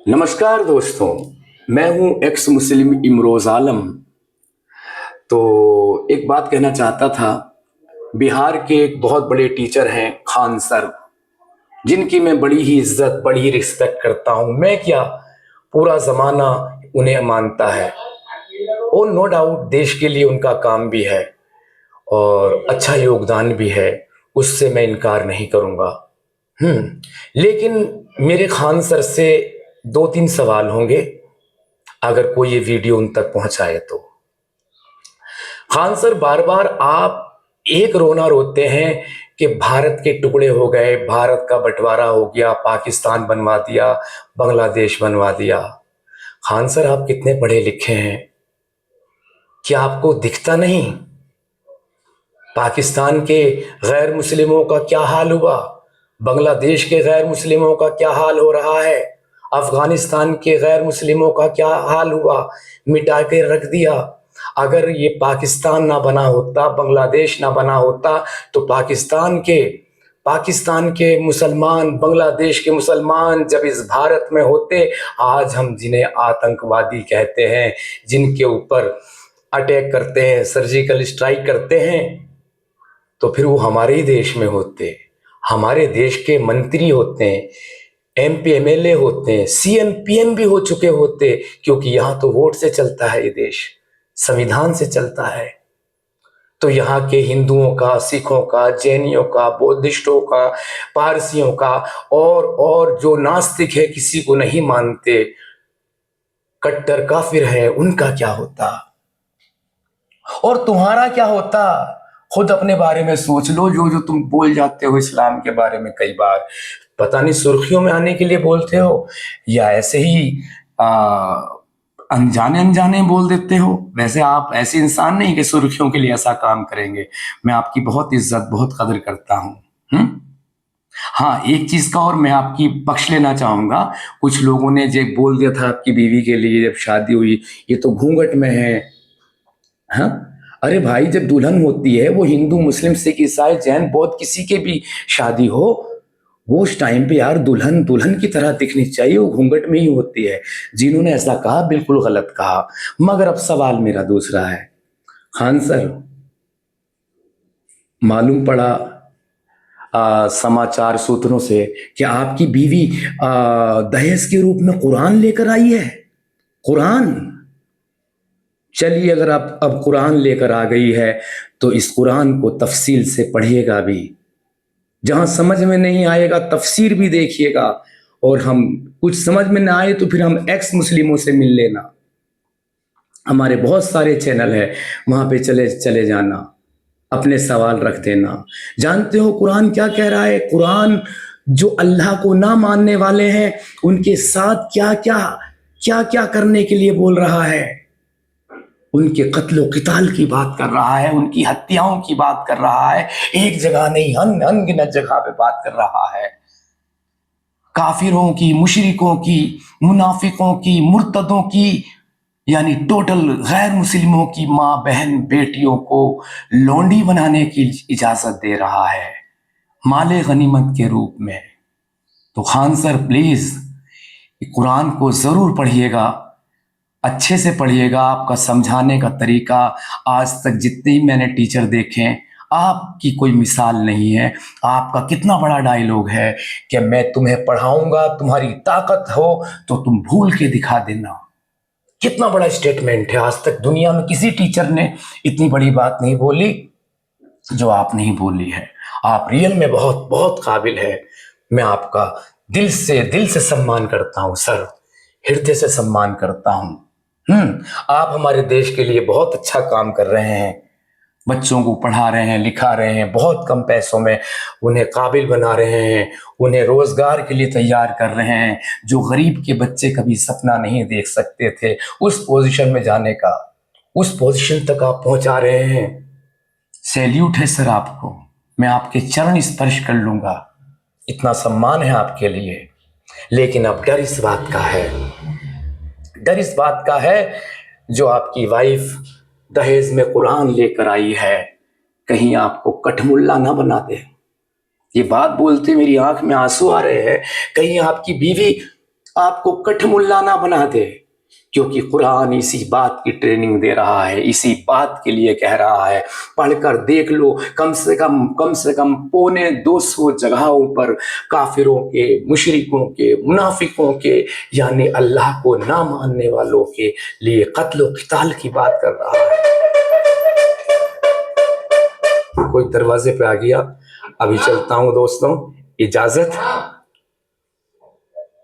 नमस्कार दोस्तों। मैं हूं एक्स मुस्लिम इमरोज आलम। तो एक बात कहना चाहता था। बिहार के एक बहुत बड़े टीचर हैं खान सर, जिनकी मैं बड़ी ही इज्जत बड़ी ही रिस्पेक्ट करता हूं। मैं क्या, पूरा जमाना उन्हें मानता है। और नो डाउट देश के लिए उनका काम भी है और अच्छा योगदान भी है, उससे मैं इनकार नहीं करूंगा। लेकिन मेरे खान सर से दो तीन सवाल होंगे, अगर कोई ये वीडियो उन तक पहुंचाए तो। खान सर, बार बार आप एक रोना रोते हैं कि भारत के टुकड़े हो गए, भारत का बंटवारा हो गया, पाकिस्तान बनवा दिया, बांग्लादेश बनवा दिया। खान सर, आप कितने पढ़े लिखे हैं, क्या आपको दिखता नहीं पाकिस्तान के गैर मुस्लिमों का क्या हाल हुआ, बांग्लादेश के गैर मुस्लिमों का क्या हाल हो रहा है, अफगानिस्तान के गैर मुस्लिमों का क्या हाल हुआ, मिटा के रख दिया। अगर ये पाकिस्तान ना बना होता, बांग्लादेश ना बना होता, तो पाकिस्तान के मुसलमान, बांग्लादेश के मुसलमान जब इस भारत में होते, आज हम जिन्हें आतंकवादी कहते हैं, जिनके ऊपर अटैक करते हैं, सर्जिकल स्ट्राइक करते हैं, तो फिर वो हमारे ही देश में होते, हमारे देश के मंत्री होते हैं, एमपी एमएलए होते हैं, सीएम पीएम भी हो चुके होते, क्योंकि यहाँ तो वोट से चलता है, ये देश संविधान से चलता है। तो यहाँ के हिंदुओं का, सिखों का, जैनियों का, बौद्धिस्टों का, पारसियों का और जो नास्तिक है, किसी को नहीं मानते, कट्टर काफिर है, उनका क्या होता और तुम्हारा क्या होता? खुद अपने बारे में सोच लो। जो जो तुम बोल जाते हो इस्लाम के बारे में, कई बार पता नहीं सुर्खियों में आने के लिए बोलते हो या ऐसे ही अनजाने अनजाने बोल देते हो। वैसे आप ऐसे इंसान नहीं कि सुर्खियों के लिए ऐसा काम करेंगे। मैं आपकी बहुत इज्जत बहुत कदर करता हूँ। हाँ, एक चीज का और मैं आपकी बख्श लेना चाहूंगा। कुछ लोगों ने जो बोल दिया था आपकी बीवी के लिए जब शादी हुई, ये तो घूंघट में है। हाँ, अरे भाई, जब दुल्हन होती है, वो हिंदू मुस्लिम सिख ईसाई जैन बौद्ध किसी के भी शादी हो, वो उस टाइम पे यार दुल्हन दुल्हन की तरह दिखनी चाहिए, वो घूंघट में ही होती है। जिन्होंने ऐसा कहा बिल्कुल गलत कहा। मगर अब सवाल मेरा दूसरा है। खान सर, मालूम पड़ा समाचार सूत्रों से कि आपकी बीवी दहेज के रूप में कुरान लेकर आई है। कुरान, चलिए, अगर आप अब कुरान लेकर आ गई है तो इस कुरान को तफसील से पढ़िएगा भी। जहां समझ में नहीं आएगा तफसीर भी देखिएगा, और हम कुछ समझ में ना आए तो फिर हम एक्स मुस्लिमों से मिल लेना। हमारे बहुत सारे चैनल है, वहां पे चले चले जाना, अपने सवाल रख देना। जानते हो कुरान क्या कह रहा है? कुरान जो अल्लाह को ना मानने वाले हैं उनके साथ क्या क्या क्या क्या करने के लिए बोल रहा है। उनके कत्लो किताल की बात कर रहा है, उनकी हत्याओं की बात कर रहा है। एक जगह नहीं, अनगिनत जगह पे बात कर रहा है। काफिरों की, मुशरिकों की, मुनाफिकों की, मुर्तदों की, यानी टोटल गैर मुस्लिमों की माँ बहन बेटियों को लौंडी बनाने की इजाजत दे रहा है, माले गनीमत के रूप में। तो खान सर, प्लीज कुरान को जरूर पढ़िएगा, अच्छे से पढ़िएगा। आपका समझाने का तरीका, आज तक जितने ही मैंने टीचर देखे, आपकी कोई मिसाल नहीं है। आपका कितना बड़ा डायलॉग है कि मैं तुम्हें पढ़ाऊंगा, तुम्हारी ताकत हो तो तुम भूल के दिखा देना। कितना बड़ा स्टेटमेंट है। आज तक दुनिया में किसी टीचर ने इतनी बड़ी बात नहीं बोली जो आप नहीं बोली है। आप रियल में बहुत बहुत काबिल है। मैं आपका दिल से सम्मान करता हूं सर, हृदय से सम्मान करता हूं। आप हमारे देश के लिए बहुत अच्छा काम कर रहे हैं। बच्चों को पढ़ा रहे हैं, लिखा रहे हैं, बहुत कम पैसों में उन्हें काबिल बना रहे हैं, उन्हें रोजगार के लिए तैयार कर रहे हैं। जो गरीब के बच्चे कभी सपना नहीं देख सकते थे, उस पोजीशन में जाने का, उस पोजीशन तक आप पहुंचा रहे हैं। सैल्यूट है सर आपको। मैं आपके चरण स्पर्श कर लूंगा, इतना सम्मान है आपके लिए। लेकिन अब डर इस बात का है, डर इस बात का है, जो आपकी वाइफ दहेज में कुरान लेकर आई है, कहीं आपको कठमुल्ला ना बना दे। ये बात बोलते मेरी आंख में आंसू आ रहे हैं। कहीं आपकी बीवी आपको कठमुल्ला ना बना दे, क्योंकि कुरान इसी बात की ट्रेनिंग दे रहा है, इसी बात के लिए कह रहा है। पढ़कर देख लो, कम से कम 250 जगहों पर काफिरों के, मुशरिकों के, मुनाफिकों के, यानी अल्लाह को ना मानने वालों के लिए कत्ल और क़िताल की बात कर रहा है। कोई दरवाजे पे आ गया, अभी चलता हूं दोस्तों, इजाजत।